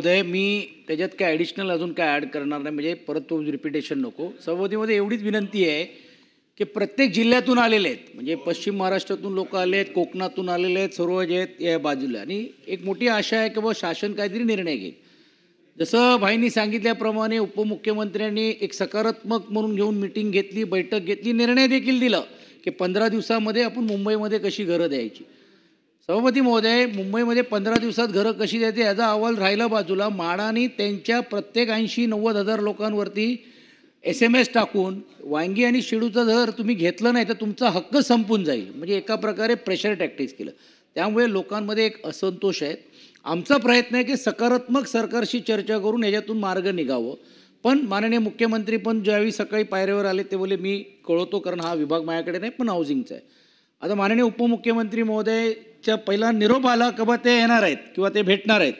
महोदय, मी त्याच्यात काय ॲडिशनल अजून काय ॲड करणार नाही, म्हणजे परत तो रिपिटेशन नको. सभापतीमध्ये एवढीच विनंती आहे की प्रत्येक जिल्ह्यातून आलेले आहेत, म्हणजे पश्चिम महाराष्ट्रातून लोक आले आहेत, कोकणातून आलेले आहेत, सर्व जे आहेत या बाजूला, आणि एक मोठी आशा आहे की बाबा शासन काहीतरी निर्णय घेईल. जसं भाईंनी सांगितल्याप्रमाणे उपमुख्यमंत्र्यांनी एक सकारात्मक म्हणून घेऊन मिटिंग घेतली, बैठक घेतली, निर्णय देखील दिला की 15 दिवसामध्ये आपण मुंबईमध्ये कशी घरं द्यायची. सभापती महोदय, मुंबईमध्ये 15 दिवसात घरं कशी द्यायची याचा अहवाल राहिला बाजूला. म्हाडानी त्यांच्या प्रत्येक 80-90 हजार लोकांवरती SMS टाकून वांगी आणि शेळूचं जर तुम्ही घेतलं नाही तर तुमचा हक्क संपून जाईल, म्हणजे एका प्रकारे प्रेशर टॅक्टिक्स केलं. त्यामुळे लोकांमध्ये एक असंतोष आहे. आमचा प्रयत्न आहे की सकारात्मक सरकारशी चर्चा करून याच्यातून मार्ग निघावं. पण माननीय मुख्यमंत्री पण ज्यावेळी सकाळी पायऱ्यावर आले ते बोले मी कळवतो, कारण हा विभाग माझ्याकडे नाही पण हाऊसिंगचा आहे. आता माननीय उपमुख्यमंत्री महोदयच्या पहिला निरोप आला की बा ते येणार आहेत किंवा ते भेटणार आहेत.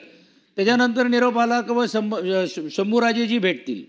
त्याच्यानंतर निरोप आला की बा शंभूराजेजी भेटतील.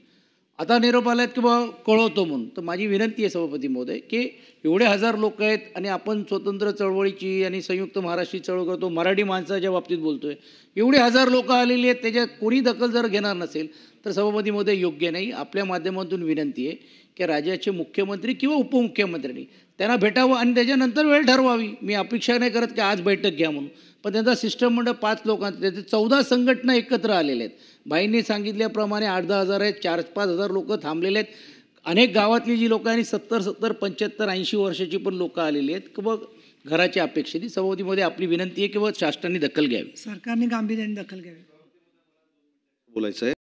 आता निरोप आला आहेत की बा कळवतो म्हणून. तर माझी विनंती आहे सभापती महोदय की एवढे हजार लोक आहेत आणि आपण स्वतंत्र चळवळीची आणि संयुक्त महाराष्ट्राची चळवळ करतो, मराठी माणसाच्या बाबतीत बोलतोय, एवढे हजार लोक आलेली आहेत, त्याच्यात कोणी दखल जर घेणार नसेल तर सभापती महोदय योग्य नाही. आपल्या माध्यमातून विनंती आहे की राज्याचे मुख्यमंत्री किंवा उपमुख्यमंत्र्यांनी त्यांना भेटावं आणि त्याच्यानंतर वेळ ठरवावी. मी अपेक्षा नाही करत की आज बैठक घ्या म्हणून, पण त्यांचा सिस्टम म्हणजे 5 लोकांचं, त्याचे 14 संघटना एकत्र आलेले आहेत. भाईंनी सांगितल्याप्रमाणे 8-10 हजार आहेत, 4-5 हजार लोक थांबलेले आहेत. अनेक गावातली जी लोक आणि 70-70, 75-80 वर्षाची पण लोक आलेली आहेत की बघ घराची अपेक्षित. सभापतीमध्ये आपली विनंती आहे की शासनाने दखल घ्यावी, सरकारने गांभीर्याने दखल घ्यावी. बोलायचं आहे.